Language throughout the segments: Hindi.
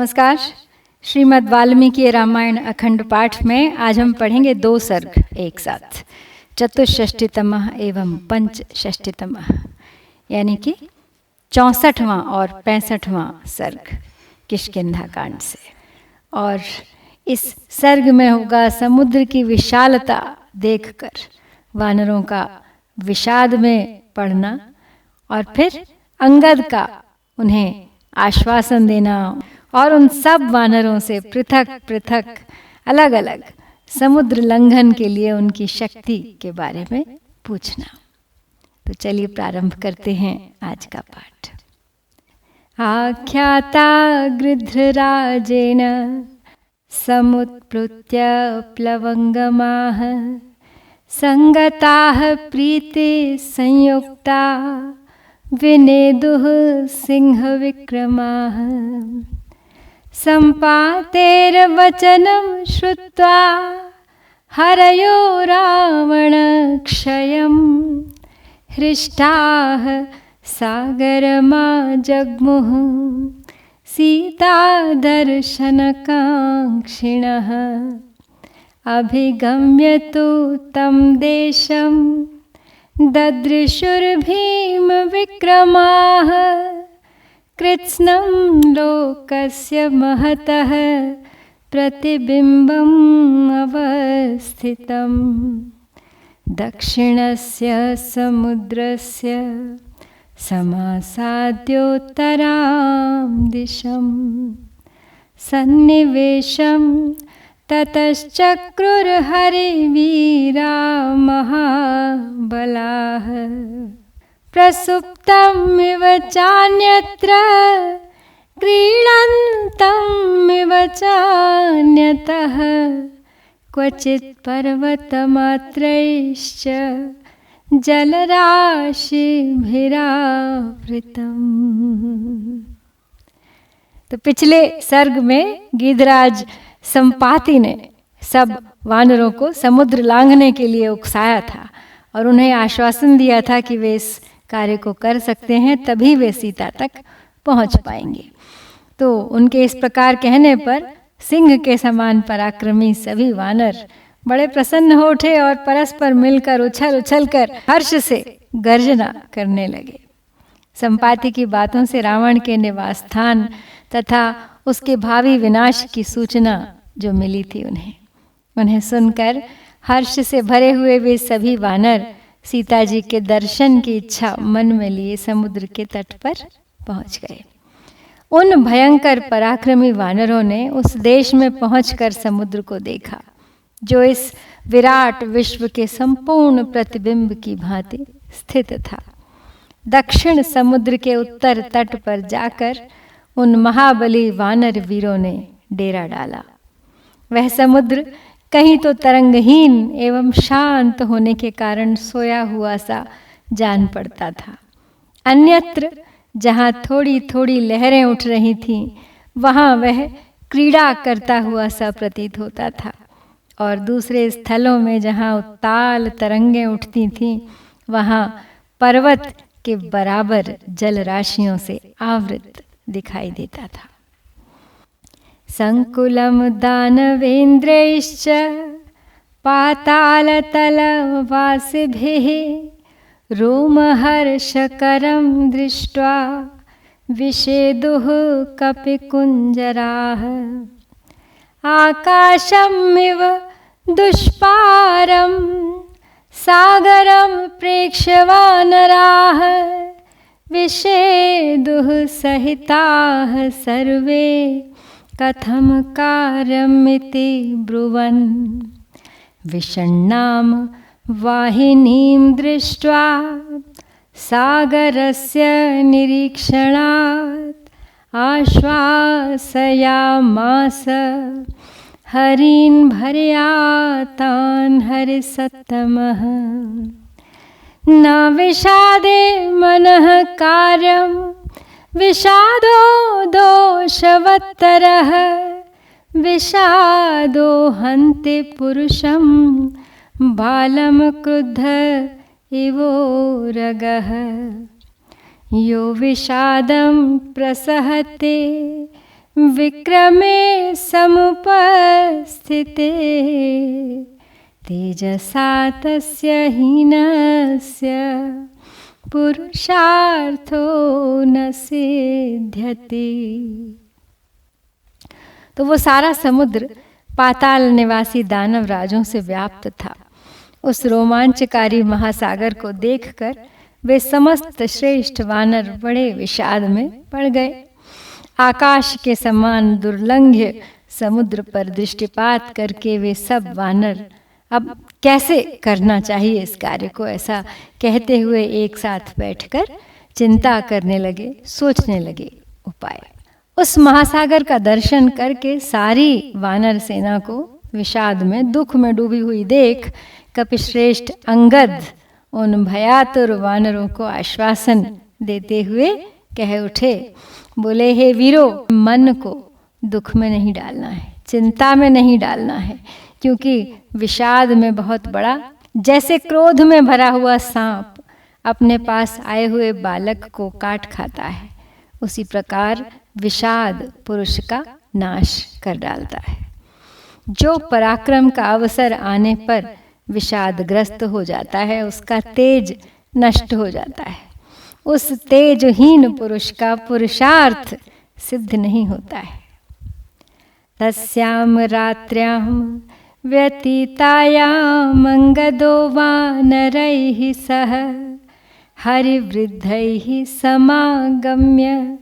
नमस्कार। श्रीमद् वाल्मीकि रामायण अखंड पाठ में आज हम पढ़ेंगे 2 सर्ग एक साथ, चतुष्षष्टितमः एवं पंचषष्टितमः, यानी कि 64वां और 65वां सर्ग किष्किंधा कांड से। और इस सर्ग में होगा समुद्र की विशालता देखकर वानरों का विषाद में पड़ना, और फिर अंगद का उन्हें आश्वासन देना और उन सब वानरों से पृथक पृथक अलग अलग समुद्र लंघन के लिए उनकी शक्ति के बारे में पूछना। तो चलिए प्रारंभ करते हैं आज का पाठ। आख्याता गृध्रराजेन समुत्प्लुत्य प्लवंगमाः संगताः प्रीति संयुक्ता विनेदुः सिंहविक्रमाः सम्पातेर्वचनं श्रुत्वा हरयो रावणक्षयं हृष्टाः सागरमाजग्मुः सीतादर्शनकाङ्क्षिणः अभिगम्य तु तं देशं ददृशुर्भीमविक्रमाः कृत्स्नं लोकस्य महतः प्रतिबिम्बम् अवस्थितं दक्षिणस्य समुद्रस्य समासाद्योत्तरां दिशं सन्निवेशं ततश्चक्रुर्हरिवीरा महाबलाः प्रसुप्तमिव चान्यत्र क्रीडन्तमिव चान्यतः क्वचित् पर्वतमात्रैश्च जलराशिभिरावृतम्। तो पिछले सर्ग में गीधराज संपाति ने सब वानरों को समुद्र लांघने के लिए उकसाया था और उन्हें आश्वासन दिया था कि वे इस कार्य को कर सकते हैं, तभी वे सीता तक पहुंच पाएंगे। तो उनके इस प्रकार कहने पर सिंह के समान पराक्रमी सभी वानर बड़े प्रसन्न हो उठे और परस्पर मिलकर उछल उछल कर हर्ष से गर्जना करने लगे। संपाति की बातों से रावण के निवास स्थान तथा उसके भावी विनाश की सूचना जो मिली थी उन्हें सुनकर हर्ष से भरे हुए वे सभी वानर सीता जी के दर्शन की इच्छा मन में लिए समुद्र के तट पर पहुंच गए। उन भयंकर पराक्रमी वानरों ने उस देश में पहुंचकर समुद्र को देखा जो इस विराट विश्व के संपूर्ण प्रतिबिंब की भांति स्थित था। दक्षिण समुद्र के उत्तर तट पर जाकर उन महाबली वानर वीरों ने डेरा डाला। वह समुद्र कहीं तो तरंगहीन एवं शांत होने के कारण सोया हुआ सा जान पड़ता था, अन्यत्र जहाँ थोड़ी थोड़ी लहरें उठ रही थीं वहाँ वह क्रीड़ा करता हुआ सा प्रतीत होता था, और दूसरे स्थलों में जहाँ उत्ताल तरंगें उठती थीं वहाँ पर्वत के बराबर जलराशियों से आवृत दिखाई देता था। संकुलं दानवेन्द्रैश्च पातालतलवासिभिः रोमहर्षकरं दृष्ट्वा विषेदुः कपिकुञ्जराः आकाशमिव दुष्पारं सागरं प्रेक्ष्य वानराः विषेदुः सहिताः सर्वे कथम कार्यमिति ब्रुवन् विषण्णां वाहिनीं दृष्ट्वा सागरस्य निरीक्षणात् आश्वासयामास हरीन् भर्यातान् हरिसत्तमः न विषादे मनः कार्यं विषादो दोषवत्तरः विषादो हन्ति पुरुषं बालं क्रुद्ध इवोरगः यो विषादं प्रसहते विक्रमे समुपस्थिते तेजसा तस्य हीनस्य पुरुषार्थो न सिद्ध्यति। तो वो सारा समुद्र पाताल निवासी दानव राजों से व्याप्त था। उस रोमांचकारी महासागर को देखकर वे समस्त श्रेष्ठ वानर बड़े विषाद में पड़ गए। आकाश के समान दुर्लंघ्य समुद्र पर दृष्टिपात करके वे सब वानर अब कैसे करना चाहिए इस कार्य को, ऐसा कहते हुए एक साथ बैठकर चिंता करने लगे, सोचने लगे उपाय। उस महासागर का दर्शन करके सारी वानर सेना को विषाद में, दुख में डूबी हुई देख कपिश्रेष्ठ अंगद उन भयातुर वानरों को आश्वासन देते हुए कह उठे, बोले, हे वीरो, मन को दुख में नहीं डालना है, चिंता में नहीं डालना है, क्योंकि विषाद में बहुत बड़ा, जैसे क्रोध में भरा हुआ सांप अपने पास आए हुए बालक को काट खाता है, उसी प्रकार विषाद पुरुष का नाश कर डालता है। जो पराक्रम का अवसर आने पर विषादग्रस्त हो जाता है, उसका तेज नष्ट हो जाता है। उस तेजहीन पुरुष का पुरुषार्थ सिद्ध नहीं होता है। तस्याम रात्र्याम व्यतीतायाम अंगदो वानरैः सह हरिवृद्धैः समागम्य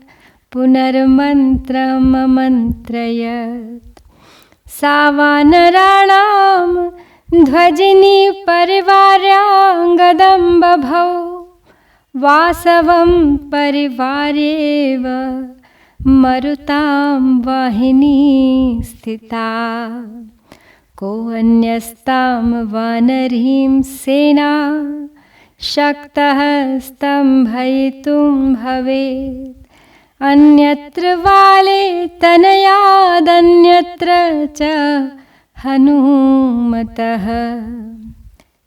पुनर्मन्त्रममन्त्रयत्। सा वानराणां ध्वजिनी परिवार्याङ्गदं बभौ वासवं परिवार्येव मरुतां वाहिनी स्थिता। को अन्यस्तां वानरीं सेना शक्तः स्तम्भयितुं भवेत्। अन्यत्र वाले तनयादन्यत्र च हनुमतः।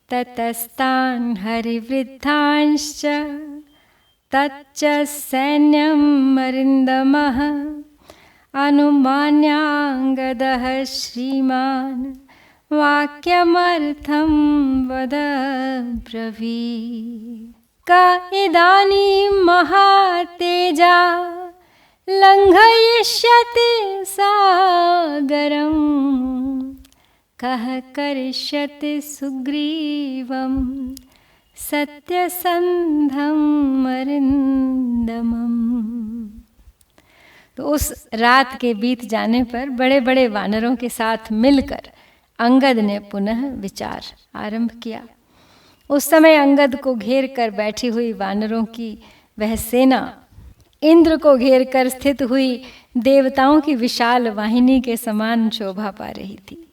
ततस्तान् हरिवृद्धांश्च तच्च सैन्यं मरिन्दमः अनुमान्याङ्गदः श्रीमान् वाक्यमर्थं वद ब्रवीत्। क इदानीं महातेजा लङ्घयिष्यति सागरं कः करिष्यति सुग्रीवं सत्यसन्धं मरिन्दमम्। तो उस रात के बीत जाने पर बड़े बड़े वानरों के साथ मिलकर अंगद ने पुनः विचार आरंभ किया। उस समय अंगद को घेर कर बैठी हुई वानरों की वह सेना इंद्र को घेर कर स्थित हुई देवताओं की विशाल वाहिनी के समान शोभा पा रही थी।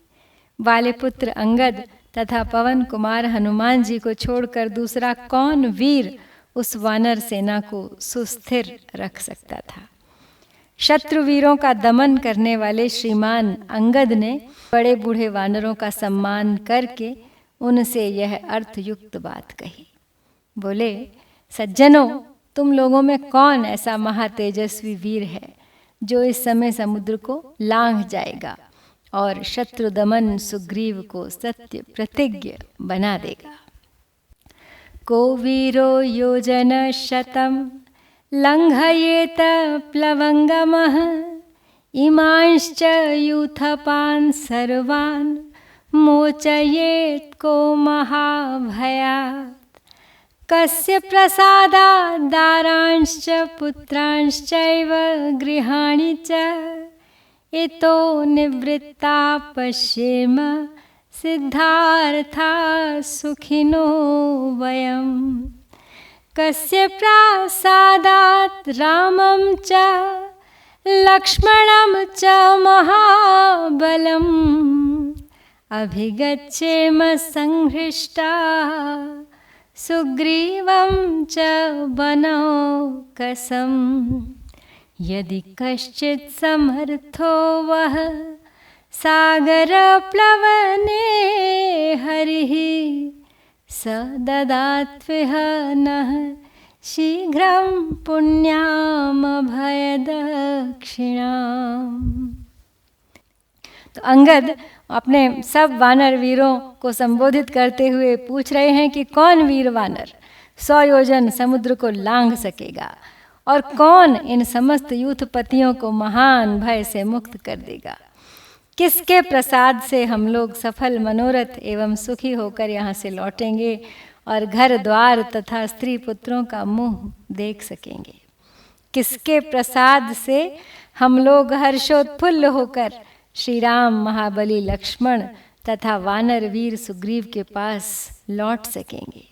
वालिपुत्र अंगद तथा पवन कुमार हनुमान जी को छोड़कर दूसरा कौन वीर उस वानर सेना को सुस्थिर रख सकता था। शत्रु वीरों का दमन करने वाले श्रीमान अंगद ने बड़े बूढ़े वानरों का सम्मान करके उनसे यह अर्थयुक्त बात कही। बोले, सज्जनों, तुम लोगों में कौन ऐसा महातेजस्वी वीर है जो इस समय समुद्र को लांघ जाएगा और शत्रु दमन सुग्रीव को सत्य प्रतिज्ञ बना देगा। को वीरो योजन शतम लंघयेत प्लवंगमः इमांश्च यूथपान् सर्वान् मोचयेत् को महाभयात्। कस्य प्रसादात् दारांश्च पुत्रांश्चैव गृहाणि च इतो निवृत्ता पश्येम सिद्धार्था सुखिनो वयम्। कस्य प्रासादात् रामं च लक्ष्मणं च महाबलम् अभिगच्छेम संहृष्टा सुग्रीवं च वनौकसम्। यदि कश्चित् समर्थो वः सागरप्लवने हरिः स ददात्विह नः शीघ्रं पुण्याम भय दक्षिणाम। तो अंगद अपने सब वानर वीरों को संबोधित करते हुए पूछ रहे हैं कि कौन वीर वानर 100 योजन समुद्र को लांघ सकेगा और कौन इन समस्त यूथपतियों को महान भय से मुक्त कर देगा। किसके प्रसाद से हम लोग सफल मनोरथ एवं सुखी होकर यहाँ से लौटेंगे और घर द्वार तथा स्त्री पुत्रों का मुंह देख सकेंगे। किसके प्रसाद से हम लोग हर्षोत्फुल्ल होकर श्री राम, महाबली लक्ष्मण तथा वानर वीर सुग्रीव के पास लौट सकेंगे।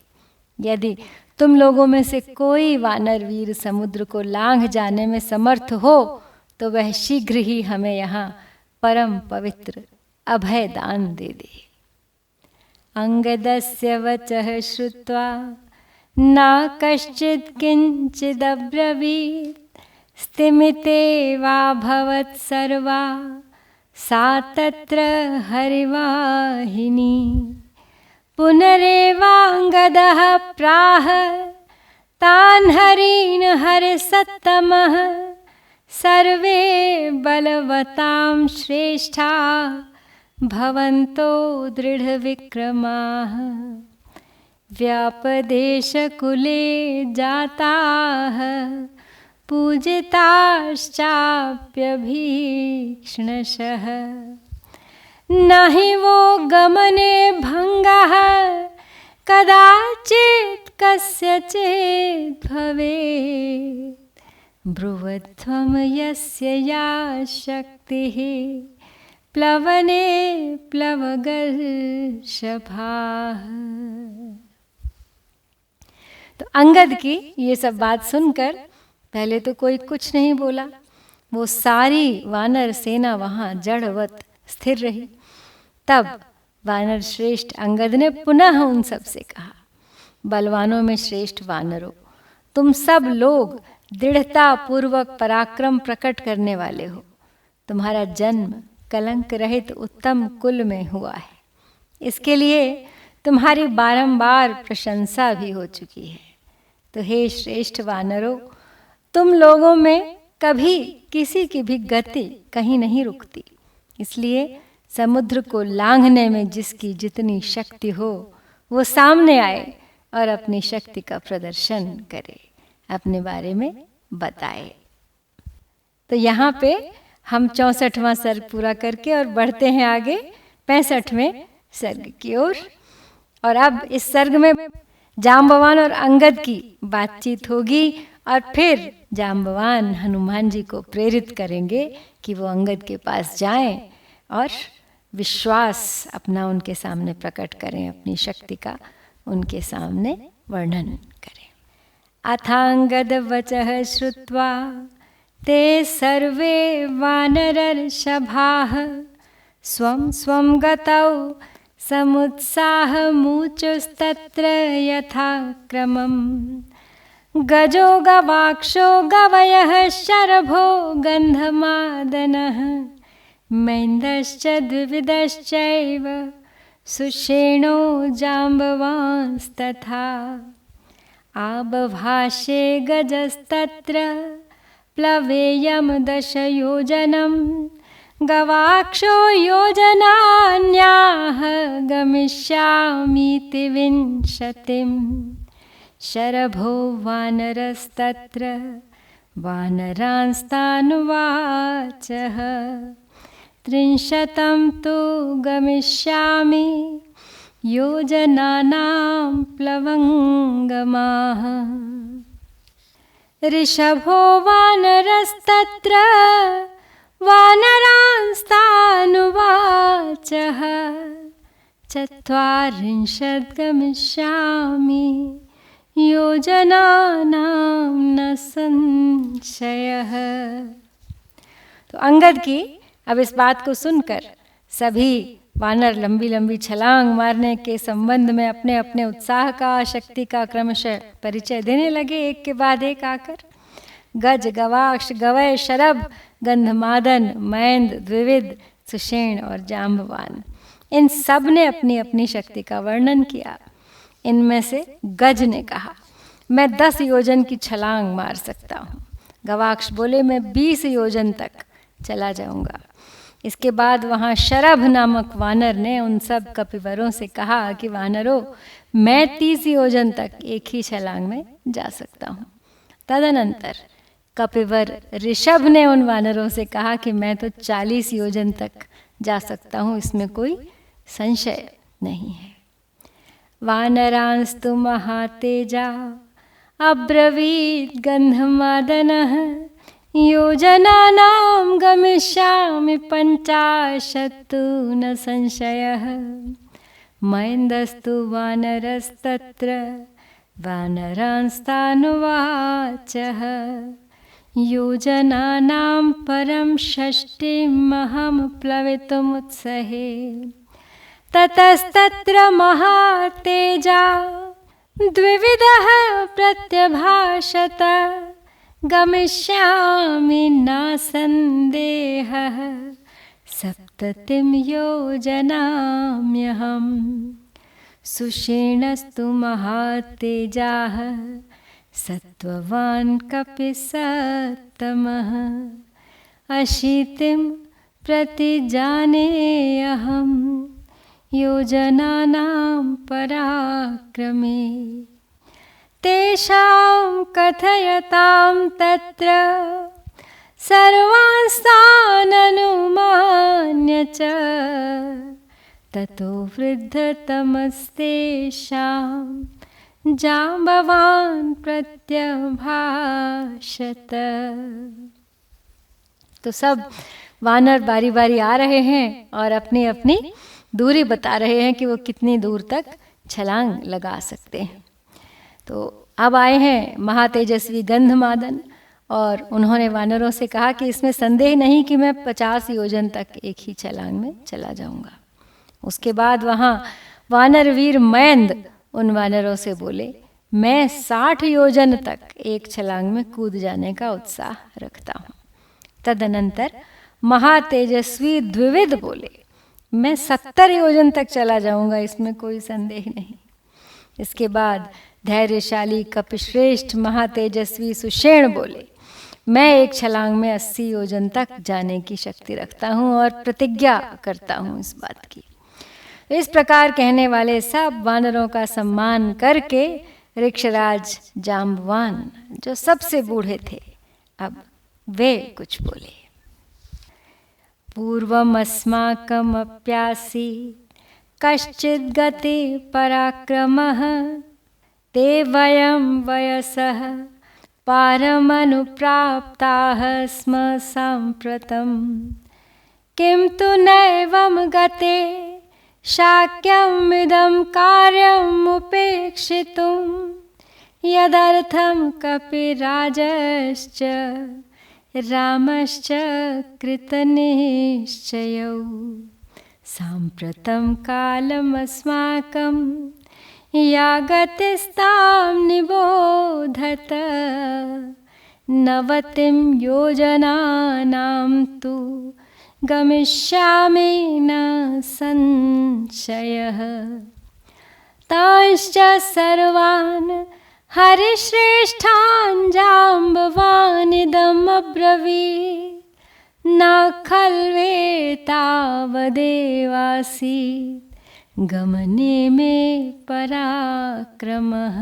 यदि तुम लोगों में से कोई वानर वीर समुद्र को लांघ जाने में समर्थ हो तो वह शीघ्र ही हमें यहाँ परम पवित्र अभय दान दे दे। अंगदस्य वचः श्रुत्वा न कश्चित् किंचिदब्रवीत्, स्तिमितेवाभवत् सर्वा सा तत्र हरिवाहिनी। पुनरेवांगदः प्राह तान् हरीन् हरिसत्तमः, सर्वे बलवतां श्रेष्ठा भवन्तो दृढविक्रमाः। व्यापदेशकुले जाताः पूजिताश्चाप्यभीक्ष्णशः, न हि वो गमने भङ्गः कदाचित् कस्यचित् भवेत्। ब्रुवध्वं यस्य या शक्तिः प्लवने प्लवगर्षभाः। तो अंगद की ये सब बात सुनकर पहले तो कोई कुछ नहीं बोला। वो सारी वानर सेना वहाँ जड़वत स्थिर रही। तब वानर श्रेष्ठ अंगद ने पुनः उन सब से कहा, बलवानों में श्रेष्ठ वानरों, तुम सब लोग दृढ़ता पूर्वक पराक्रम प्रकट करने वाले हो। तुम्हारा जन्म कलंक रहित उत्तम कुल में हुआ है। इसके लिए तुम्हारी बारंबार प्रशंसा भी हो चुकी है। तो हे श्रेष्ठ वानरों, तुम लोगों में कभी किसी की भी गति कहीं नहीं रुकती। इसलिए समुद्र को लांघने में जिसकी जितनी शक्ति हो वो सामने आए और अपनी शक्ति का प्रदर्शन करे, अपने बारे में बताए। तो यहाँ पे हम 64वां सर्ग पूरा करके और बढ़ते हैं आगे 65वें सर्ग की ओर। और अब इस सर्ग में जाम्बवान और अंगद की बातचीत होगी और फिर जाम्बवान हनुमान जी को प्रेरित करेंगे कि वो अंगद के पास जाएं और विश्वास अपना उनके सामने प्रकट करें, अपनी शक्ति का उनके सामने वर्णन करें। अथांगद वचः श्रुत्वा ते सर्वे वानरर्षभाः, स्वं स्वं गतौ समुत्साहमुचुस्तत्र यथा क्रमम्। गजो गवाक्षो गवयः शरभो गन्धमादनः, मैन्दश्च द्विविदश्चैव सुषेणो जाम्बवांस्तथा। आबभाषे गजस्तत्र प्लवेयं 10 योजनं, गवाक्षो योजनान्याः गमिष्यामीति 20। शरभो वानरस्तत्र वानरांस्तानुवाचः, 30 तु गमिष्यामि योजनानां प्लवङ्गमाः। ऋषभो वानरस्तत्र वानरांस्तानुवाचः, 40 गमिष्यामि योजनानां न संशयः। तो अंगद की अब इस बात को सुनकर सभी वानर लंबी लंबी छलांग मारने के संबंध में अपने अपने उत्साह का, शक्ति का क्रमशः परिचय देने लगे, एक के बाद एक आकर। गज, गवाक्ष, गवय, शरभ, गंधमादन, मैंद, द्विविद, सुषेण और जाम्बवान, इन सब ने अपनी अपनी शक्ति का वर्णन किया। इनमें से गज ने कहा, मैं 10 योजन की छलांग मार सकता हूँ। गवाक्ष बोले, मैं 20 योजन तक चला जाऊंगा। इसके बाद वहाँ शरभ नामक वानर ने उन सब कपिवरों से कहा कि वानरों, मैं 30 योजन तक एक ही छलांग में जा सकता हूँ। तदनंतर कपिवर ऋषभ ने उन वानरों से कहा कि मैं तो 40 योजन तक जा सकता हूँ, इसमें कोई संशय नहीं है। वानरांस्तु महातेजा अब्रवीत् गन्धमादनः योजनानां गमिष्यामि 50 न संशयः। महेन्द्रस्तु वानरस्तत्र वानरांस्तानुवाचः योजनानां परं 60 प्लवितुमुत्सहे। ततस्तत्र महातेजा द्विविधः प्रत्यभाषत गमिष्यामि न संदेहः 70 योजनाम्यहम्। सुषेणस्तु महातेजाः सत्त्ववान् कपिसत्तमः 80 प्रतिजानेऽहम् योजनानां पराक्रमे। तेषां कथयतां तत्र सर्वांस्ताननुमान्य च ततो वृद्धतमस्तेषां जाम्बवान् प्रत्यभाषत। तो सब वानर बारी बारी आ रहे हैं और अपनी अपनी दूरी बता रहे हैं कि वो कितनी दूर तक छलांग लगा सकते हैं। तो अब आए हैं महातेजस्वी गंधमादन और उन्होंने वानरों से कहा कि इसमें संदेह नहीं कि मैं 50 योजन तक एक ही छलांग में चला जाऊंगा। उसके बाद वहाँ वानरवीर मयंद उन वानरों से बोले, मैं 60 योजन तक एक छलांग में कूद जाने का उत्साह रखता हूँ। तदनंतर महातेजस्वी द्विविद बोले, मैं 70 योजन तक चला जाऊंगा, इसमें कोई संदेह नहीं। इसके बाद धैर्यशाली कपिश्रेष्ठ महातेजस्वी सुषेण बोले, मैं एक छलांग में 80 योजन तक जाने की शक्ति रखता हूँ और प्रतिज्ञा करता हूँ इस बात की। इस प्रकार कहने वाले सब वानरों का सम्मान करके ऋक्षराज जाम्बवान, जो सबसे बूढ़े थे, अब वे कुछ बोले। पूर्वमस्माकमप्यासी कश्चिद् गति पराक्रमः ते वयं वयसः पारमनुप्राप्ताः स्म साम्प्रतं। किं तु नैवं गते शाक्यमिदं कार्यम् उपेक्षितुं यदर्थं कपिराजश्च रामश्च कृतनिश्चयौ। साम्प्रतं कालमस्माकं या गतिस्तां निबोधत 90 योजनानां तु गमिष्यामि न संशयः। तांश्च सर्वान् हरिश्रेष्ठान् जाम्बवानिदम् अब्रवीत् न खल्वेतावदेवासीत् गमने मे पराक्रमः।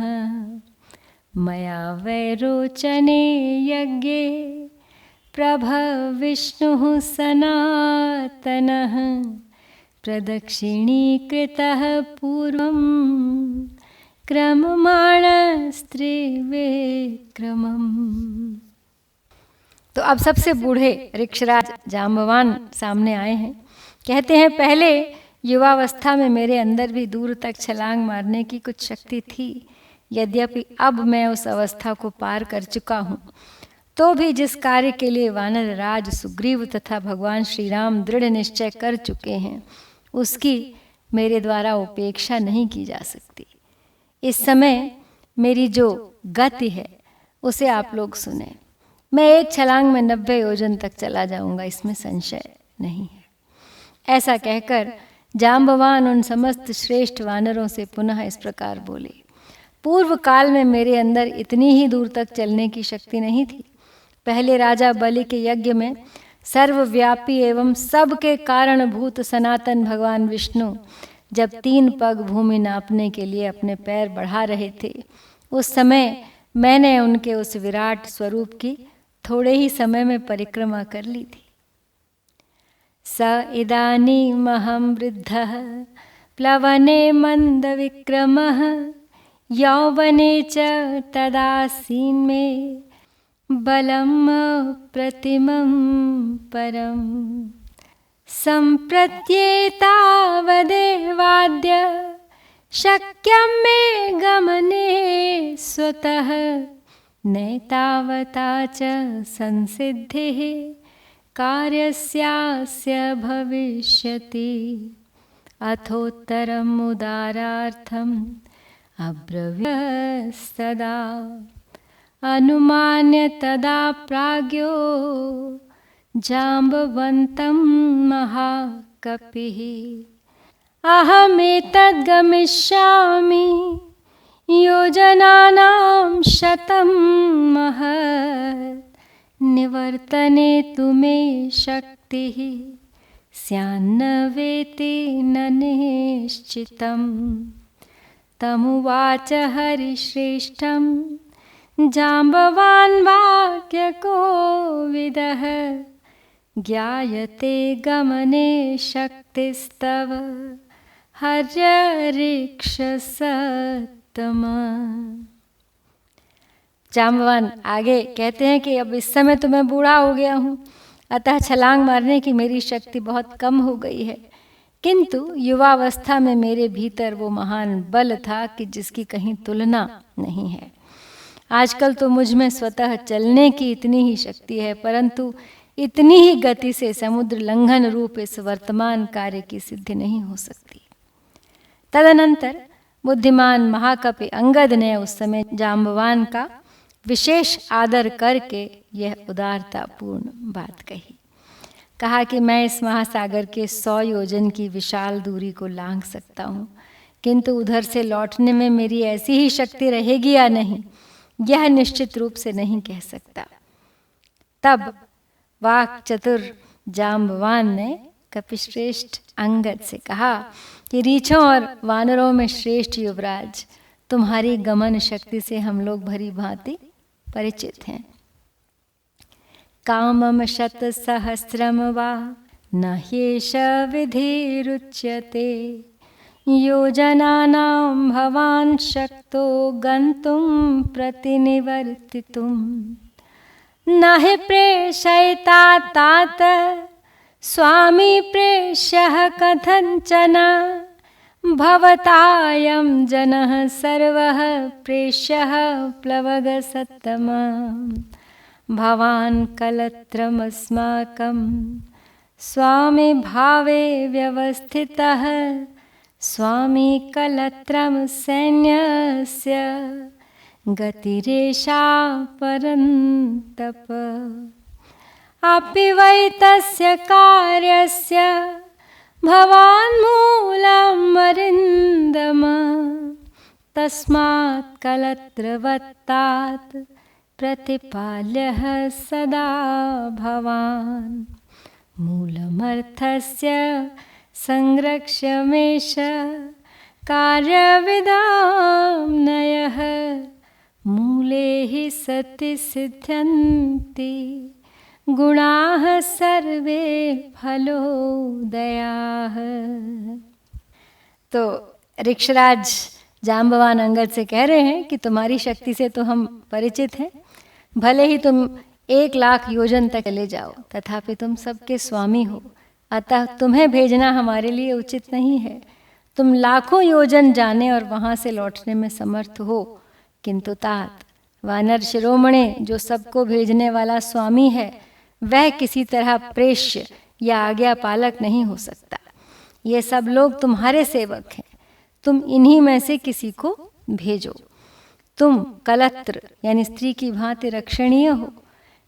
मया वैरोचने यज्ञे प्रभविष्णुः सनातनः प्रदक्षिणीकृतः पूर्वं क्रममाणस्त्रिविक्रमम्। तो अब सबसे बूढ़े ऋक्षराज जाम्बवान सामने आए हैं। कहते हैं, पहले युवावस्था में मेरे अंदर भी दूर तक छलांग मारने की कुछ शक्ति थी, यद्यपि अब मैं उस अवस्था को पार कर चुका हूँ, तो भी जिस कार्य के लिए वानर राज सुग्रीव तथा भगवान श्री राम दृढ़ निश्चय कर चुके हैं, उसकी मेरे द्वारा उपेक्षा नहीं की जा सकती। इस समय मेरी जो गति है उसे आप लोग सुने। मैं एक छलांग में 90 योजन तक चला जाऊंगा, इसमें संशय नहीं है। ऐसा कहकर जाम्बवान उन समस्त श्रेष्ठ वानरों से पुनः इस प्रकार बोले, पूर्व काल में मेरे अंदर इतनी ही दूर तक चलने की शक्ति नहीं थी। पहले राजा बलि के यज्ञ में सर्वव्यापी एवं सबके कारणभूत सनातन भगवान विष्णु जब 3 पग भूमि नापने के लिए अपने पैर बढ़ा रहे थे, उस समय मैंने उनके उस विराट स्वरूप की थोड़े ही समय में परिक्रमा कर ली थी। स इदानीमहं वृद्धः प्लवने मंदविक्रमः यौवने च तदासीन् मे बलम् प्रतिमं परम् सम्प्रत्येतावदेवाद्य शक्यं मे गमने स्वतः नैतावता च संसिद्धिः कार्यस्यास्य भविष्यति। अथोत्तरम् उदारार्थम् अब्रवीत्सदा अनुमान्य तदा प्राज्ञो जाम्बवन्तं महाकपिः अहमेतद् गमिष्यामि योजनानां शतं महत् निवर्तने तु मे शक्तिः स्यान्न वेति न निश्चितम्। तमुवाच हरिश्रेष्ठं जाम्बवान् वाक्यकोविदः ज्ञायते गमने शक्तिस्तव हर्यरीक्षसत्तमा। जाम्बवान आगे कहते हैं कि अब इस समय तो मैं बूढ़ा हो गया हूँ, अतः छलांग मारने की मेरी शक्ति बहुत कम हो गई है, किंतु युवावस्था में मेरे भीतर वो महान बल था कि जिसकी कहीं तुलना नहीं है। आजकल तो मुझ में स्वतः चलने की इतनी ही शक्ति है, परंतु इतनी ही गति से समुद्र लंघन रूप इस वर्तमान कार्य की सिद्धि नहीं हो सकती। तदनंतर बुद्धिमान महाकपि अंगद ने उस समय जाम्बवान का विशेष आदर करके यह उदारतापूर्ण बात कही। कहा कि मैं इस महासागर के 100 योजन की विशाल दूरी को लांघ सकता हूँ, किंतु उधर से लौटने में मेरी ऐसी ही शक्ति रहेगी या नहीं, यह निश्चित रूप से नहीं कह सकता। तब वाक चतुर जाम्बवान ने कपिश्रेष्ठ अंगद से कहा कि रीछों और वानरों में श्रेष्ठ युवराज, तुम्हारी गमन शक्ति से हम लोग भली भांति परिचित हैं। कामम शत सहस्रम वा न ह्येष विधिरुच्यते योजनानां भवान् शक्तो गन्तुं प्रतिनिवर्तितुं न हि प्रेषयिता तात स्वामी प्रेष्यः कथञ्चन भवतायं जनः सर्वः प्रेष्यः प्लवगसत्तमा भवान् कलत्रमस्माकं स्वामी भावे व्यवस्थितः स्वामी कलत्रं सैन्यस्य गतिरेषा परन्तप अपि वै तस्य कार्यस्य भवान् मूलम् अरिन्दम तस्मात् कलत्रवत्तात् प्रतिपाल्यः सदा भवान् मूलमर्थस्य संरक्ष्यमेष कार्यविदां नयः मूले हि सति सिद्ध्यन्ति गुणाः सर्वे फलोदयाः। तो ऋक्षराज जाम्बवान अंगद से कह रहे हैं कि तुम्हारी शक्ति से तो हम परिचित हैं, भले ही तुम 1,00,000 योजन तक चले जाओ, तथापि तुम सबके स्वामी हो, अतः तुम्हें भेजना हमारे लिए उचित नहीं है। तुम लाखों योजन जाने और वहाँ से लौटने में समर्थ हो, किंतु तात वानर शिरोमणे जो सबको भेजने वाला स्वामी है, वह किसी तरह प्रेष्य या आज्ञा पालक नहीं हो सकता। ये सब लोग तुम्हारे सेवक हैं, तुम इन्हीं में से किसी को भेजो। तुम कलत्र यानी स्त्री की भांति रक्षणीय हो,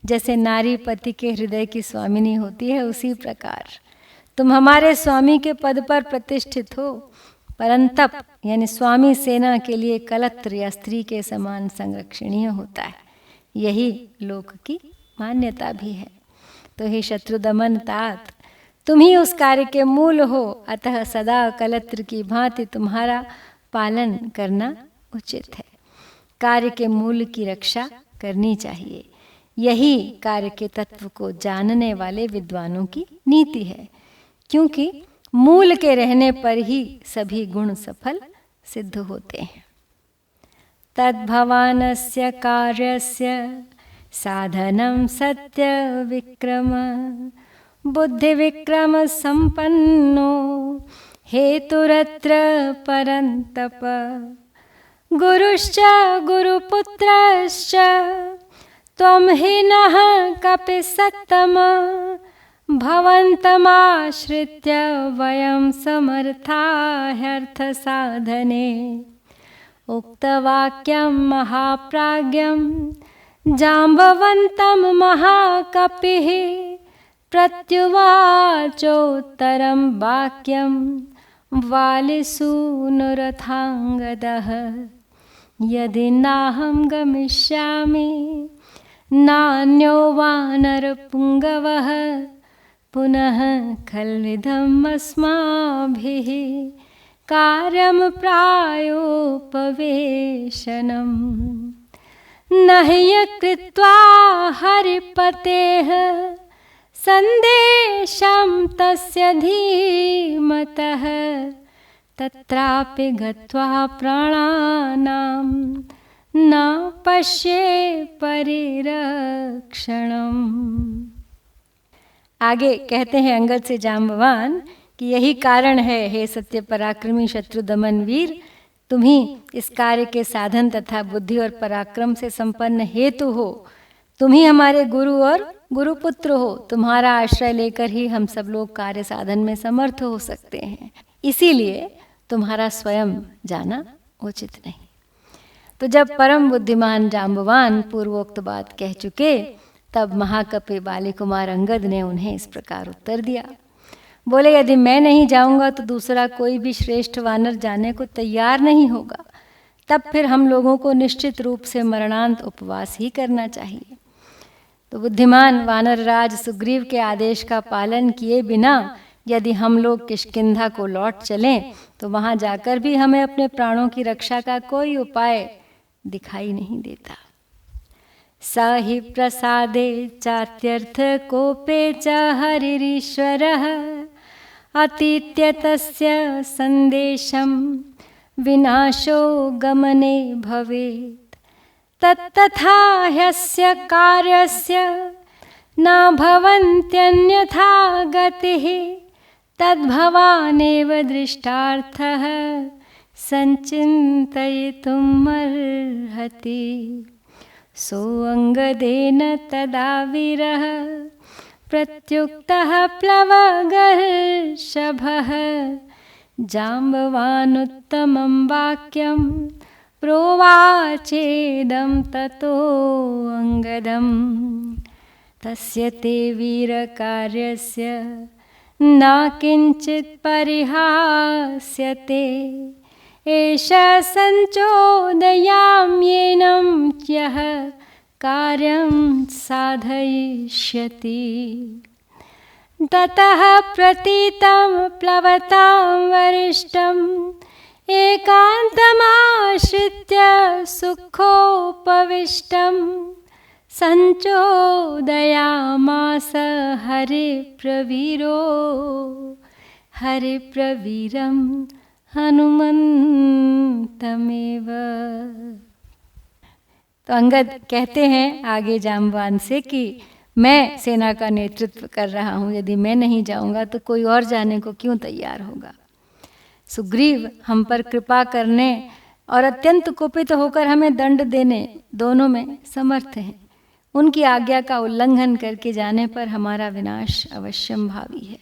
जैसे नारी पति के हृदय की स्वामिनी होती है, उसी प्रकार तुम हमारे स्वामी के पद पर प्रतिष्ठित हो, परंतप यानी स्वामी सेना के लिए कलत्र या स्त्री के समान संरक्षणीय होता है। यही लोक की मान्यता भी है। तो हे शत्रुदमन तात, तुम ही उस कार्य के मूल हो, अतः सदा कलत्र की भांति तुम्हारा पालन करना उचित है। कार्य के मूल की रक्षा करनी चाहिए। यही कार्य के तत्व को जानने वाले विद्वानों की नीति है, क्योंकि मूल के रहने पर ही सभी गुण सफल सिद्ध होते हैं। तद्भवानस्य कार्यस्य साधनं सत्य विक्रम, बुद्धि विक्रम संपन्नो हेतुरत्र परन्तप, गुरुश्च गुरुपुत्रश्च त्वं हि नः कपि सत्तम, भवन्तमाश्रित्य वयं समर्था ह्यर्थसाधने। उक्तवाक्यं महाप्राज्ञं जाम्बवन्तं महाकपिः, प्रत्युवाचोत्तरं वाक्यं वालिसूनुरथाङ्गदः। यदि नाहं गमिष्यामि नान्यो वानरपुङ्गवः, पुनः खल्विदम् अस्माभिः कार्यं प्रायोपवेशनम्। न ह्यकृत्वा हरिपतेः सन्देशं तस्य धीमतः, तत्रापि गत्वा प्राणानां न पश्ये परिरक्षणम्। आगे कहते हैं अंगद से जाम्बवान कि यही कारण है, हे सत्य पराक्रमी शत्रुदमन वीर, तुम ही इस कार्य के साधन तथा बुद्धि और पराक्रम से संपन्न हेतु हो। तुम ही हमारे गुरु और गुरुपुत्र हो। तुम्हारा आश्रय लेकर ही हम सब लोग कार्य साधन में समर्थ हो सकते हैं। इसीलिए तुम्हारा स्वयं जाना उचित नहीं। तो जब परम बुद्धिमान जाम्बवान पूर्वोक्त बात कह चुके, तब महाकपि बाली कुमार अंगद ने उन्हें इस प्रकार उत्तर दिया। बोले, यदि मैं नहीं जाऊंगा तो दूसरा कोई भी श्रेष्ठ वानर जाने को तैयार नहीं होगा। तब फिर हम लोगों को निश्चित रूप से मरणांत उपवास ही करना चाहिए। तो बुद्धिमान वानर राज सुग्रीव के आदेश का पालन किए बिना यदि हम लोग किष्किंधा को लौट चलें, तो वहां जाकर भी हमें अपने प्राणों की रक्षा का कोई उपाय दिखाई नहीं देता। स हि प्रसादे चात्यर्थ कोपे च हरिरीश्वरः, अतीत्य तस्य संदेशं विनाशो गमने भवेत्। तत्तथा ह्यस्य कार्यस्य न भवन्त्यन्यथा गतिः, तद्भवानेव दृष्टार्थः संचिन्तयितुमर्हति। सोऽङ्गदेन तदा वीरः प्रत्युक्तः प्लवगर्षभः, जाम्बवानुत्तमं वाक्यं प्रोवाचेदं ततो अङ्गदम्। तस्य ते वीरकार्यस्य न किञ्चित् परिहास्यते, एष सञ्चोदयाम्येनं यः कार्यं साधयिष्यति। ततः प्रतीतं प्लवतां वरिष्ठम् एकान्तमाश्रित्य सुखोपविष्टं, सञ्चोदयामास हरिप्रवीरो हरिप्रवीरं हनुमन्तमेव। तो अंगद कहते हैं आगे जाम्बवान से कि मैं सेना का नेतृत्व कर रहा हूँ, यदि मैं नहीं जाऊँगा तो कोई और जाने को क्यों तैयार होगा। सुग्रीव हम पर कृपा करने और अत्यंत कुपित होकर हमें दंड देने दोनों में समर्थ हैं। उनकी आज्ञा का उल्लंघन करके जाने पर हमारा विनाश अवश्यम भावी है।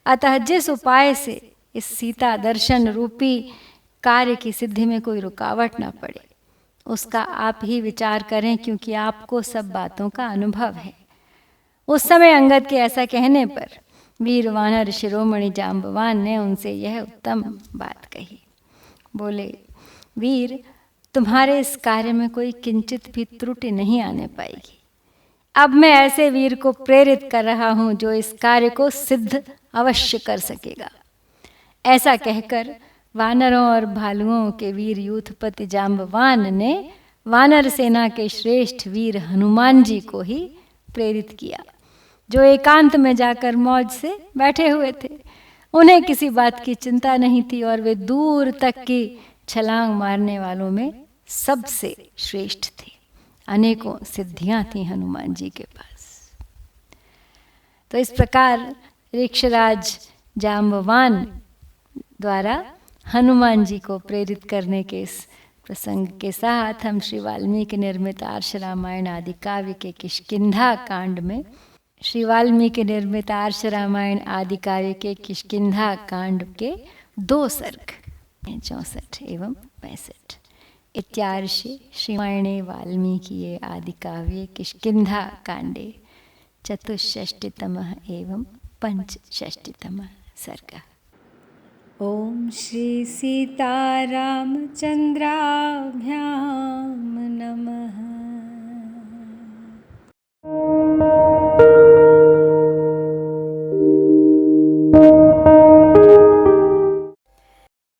अतः जिस उपाय से इस सीता दर्शन रूपी कार्य की सिद्धि में कोई रुकावट न पड़े, उसका आप ही विचार करें, क्योंकि आपको सब बातों का अनुभव है। उस समय अंगद के ऐसा कहने पर वीर वानर शिरोमणि जाम्बवान ने उनसे यह उत्तम बात कही। बोले, वीर, तुम्हारे इस कार्य में कोई किंचित भी त्रुटि नहीं आने पाएगी। अब मैं ऐसे वीर को प्रेरित कर रहा हूं जो इस कार्य को सिद्ध अवश्य कर सकेगा। ऐसा कहकर वानरों और भालुओं के वीर यूथपति जाम्बवान ने वानर सेना के श्रेष्ठ वीर हनुमान जी को ही प्रेरित किया, जो एकांत में जाकर मौज से बैठे हुए थे। उन्हें किसी बात की चिंता नहीं थी और वे दूर तक की छलांग मारने वालों में सबसे श्रेष्ठ थे। अनेकों सिद्धियां थी हनुमान जी के पास। तो इस प्रकार ऋक्षराज जाम्बवान द्वारा हनुमान जी को प्रेरित करने के इस प्रसंग के साथ हम श्री वाल्मीकि निर्मित आर्ष रामायण आदि काव्य के किष्किंधा कांड में श्री वाल्मीकि निर्मित आर्ष रामायण आदि काव्य के किष्किंधा कांड के 2 सर्ग 64 एवं 65 इत्यार्षे श्रीरामायणे वाल्मीकिये आदि काव्ये किष्किंधा कांडे 64तमः एवं 65तमः सर्गः। ओम श्री सीतारामचंद्राभ्यां